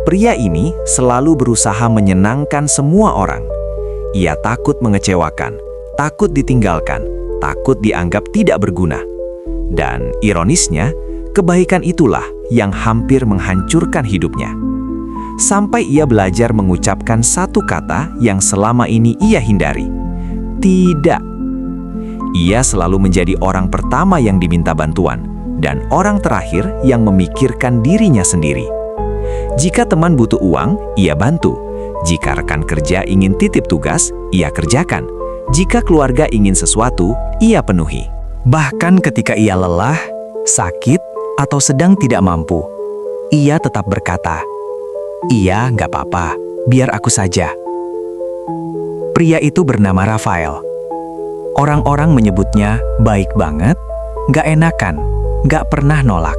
Pria ini selalu berusaha menyenangkan semua orang. Ia takut mengecewakan, takut ditinggalkan, takut dianggap tidak berguna. Dan ironisnya, kebaikan itulah yang hampir menghancurkan hidupnya. Sampai ia belajar mengucapkan satu kata yang selama ini ia hindari. Tidak. Ia selalu menjadi orang pertama yang diminta bantuan dan orang terakhir yang memikirkan dirinya sendiri. Jika teman butuh uang, ia bantu. Jika rekan kerja ingin titip tugas, ia kerjakan. Jika keluarga ingin sesuatu, ia penuhi. Bahkan ketika ia lelah, sakit, atau sedang tidak mampu, ia tetap berkata, "Iya, nggak apa-apa, biar aku saja." Pria itu bernama Rafael. Orang-orang menyebutnya baik banget, nggak enakan, nggak pernah nolak.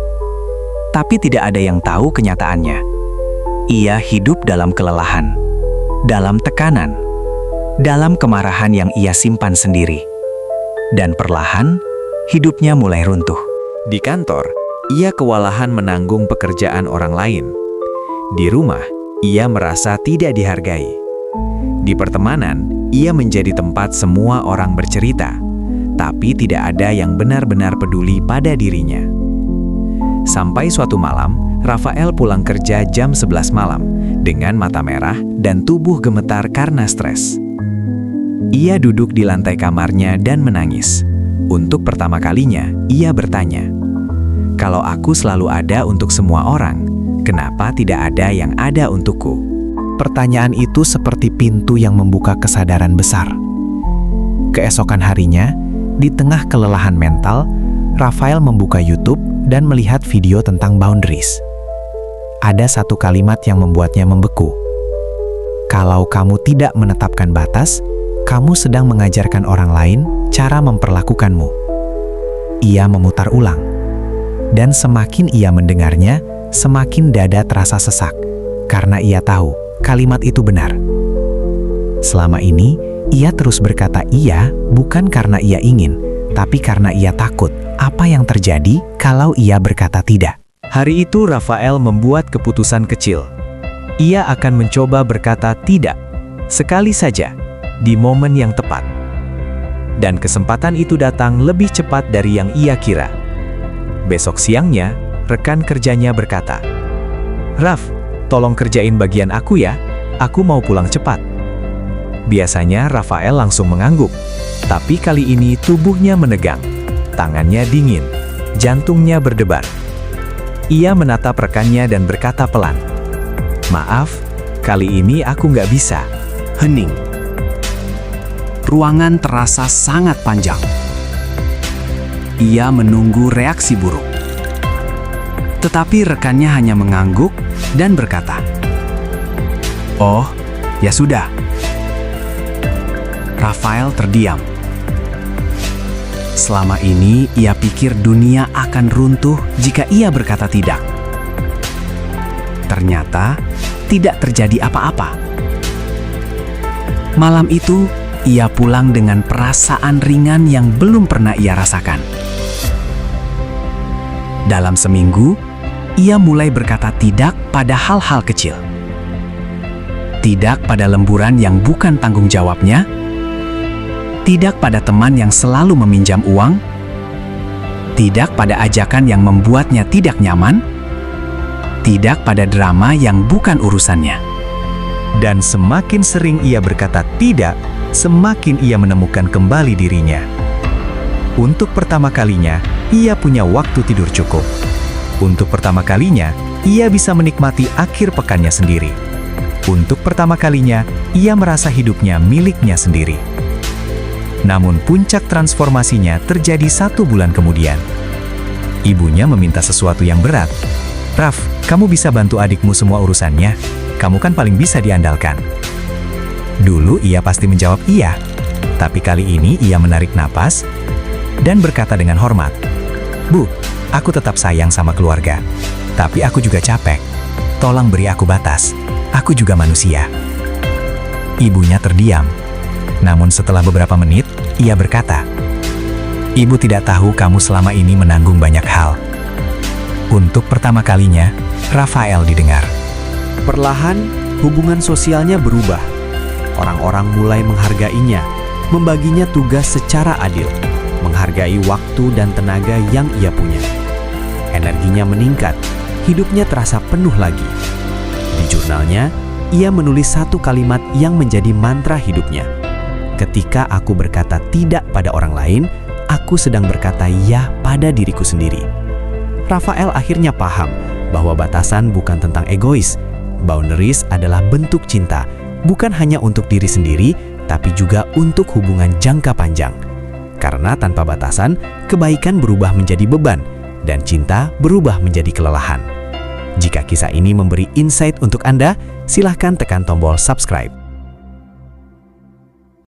Tapi tidak ada yang tahu kenyataannya. Ia hidup dalam kelelahan, dalam tekanan, dalam kemarahan yang ia simpan sendiri. Dan perlahan, hidupnya mulai runtuh. Di kantor, ia kewalahan menanggung pekerjaan orang lain. Di rumah, ia merasa tidak dihargai. Di pertemanan, ia menjadi tempat semua orang bercerita, tapi tidak ada yang benar-benar peduli pada dirinya. Sampai suatu malam, Rafael pulang kerja jam 11 malam dengan mata merah dan tubuh gemetar karena stres. Ia duduk di lantai kamarnya dan menangis. Untuk pertama kalinya, ia bertanya, "Kalau aku selalu ada untuk semua orang, kenapa tidak ada yang ada untukku?" Pertanyaan itu seperti pintu yang membuka kesadaran besar. Keesokan harinya, di tengah kelelahan mental, Rafael membuka YouTube dan melihat video tentang boundaries. Ada satu kalimat yang membuatnya membeku. Kalau kamu tidak menetapkan batas, kamu sedang mengajarkan orang lain cara memperlakukanmu. Ia memutar ulang. Dan semakin ia mendengarnya, semakin dada terasa sesak. Karena ia tahu, kalimat itu benar. Selama ini, ia terus berkata iya bukan karena ia ingin, tapi karena ia takut apa yang terjadi kalau ia berkata tidak. Hari itu Rafael membuat keputusan kecil. Ia akan mencoba berkata tidak, sekali saja, di momen yang tepat. Dan kesempatan itu datang lebih cepat dari yang ia kira. Besok siangnya, rekan kerjanya berkata, "Raf, tolong kerjain bagian aku ya, aku mau pulang cepat." Biasanya Rafael langsung mengangguk, tapi kali ini tubuhnya menegang, tangannya dingin, jantungnya berdebar. Ia menatap rekannya dan berkata pelan, "Maaf, kali ini aku nggak bisa." Hening. Ruangan terasa sangat panjang. Ia menunggu reaksi buruk. Tetapi rekannya hanya mengangguk dan berkata, "Oh, ya sudah." Rafael terdiam. Selama ini ia pikir dunia akan runtuh jika ia berkata tidak. Ternyata tidak terjadi apa-apa. Malam itu, ia pulang dengan perasaan ringan yang belum pernah ia rasakan. Dalam seminggu, ia mulai berkata tidak pada hal-hal kecil. Tidak pada lemburan yang bukan tanggung jawabnya, tidak pada teman yang selalu meminjam uang, tidak pada ajakan yang membuatnya tidak nyaman, tidak pada drama yang bukan urusannya. Dan semakin sering ia berkata tidak, semakin ia menemukan kembali dirinya. Untuk pertama kalinya, ia punya waktu tidur cukup. Untuk pertama kalinya, ia bisa menikmati akhir pekannya sendiri. Untuk pertama kalinya, ia merasa hidupnya miliknya sendiri. Namun puncak transformasinya terjadi 1 bulan kemudian. Ibunya meminta sesuatu yang berat. "Raf, kamu bisa bantu adikmu semua urusannya? Kamu kan paling bisa diandalkan." Dulu ia pasti menjawab iya. Tapi kali ini ia menarik napas dan berkata dengan hormat, "Bu, aku tetap sayang sama keluarga. Tapi aku juga capek. Tolong beri aku batas. Aku juga manusia." Ibunya terdiam. Namun setelah beberapa menit, ia berkata, "Ibu tidak tahu kamu selama ini menanggung banyak hal." Untuk pertama kalinya, Rafael didengar. Perlahan, hubungan sosialnya berubah. Orang-orang mulai menghargainya, membaginya tugas secara adil, menghargai waktu dan tenaga yang ia punya. Energinya meningkat, hidupnya terasa penuh lagi. Di jurnalnya, ia menulis satu kalimat yang menjadi mantra hidupnya. Ketika aku berkata tidak pada orang lain, aku sedang berkata ya pada diriku sendiri. Rafael akhirnya paham bahwa batasan bukan tentang egois. Boundaries adalah bentuk cinta, bukan hanya untuk diri sendiri, tapi juga untuk hubungan jangka panjang. Karena tanpa batasan, kebaikan berubah menjadi beban, dan cinta berubah menjadi kelelahan. Jika kisah ini memberi insight untuk Anda, silahkan tekan tombol subscribe.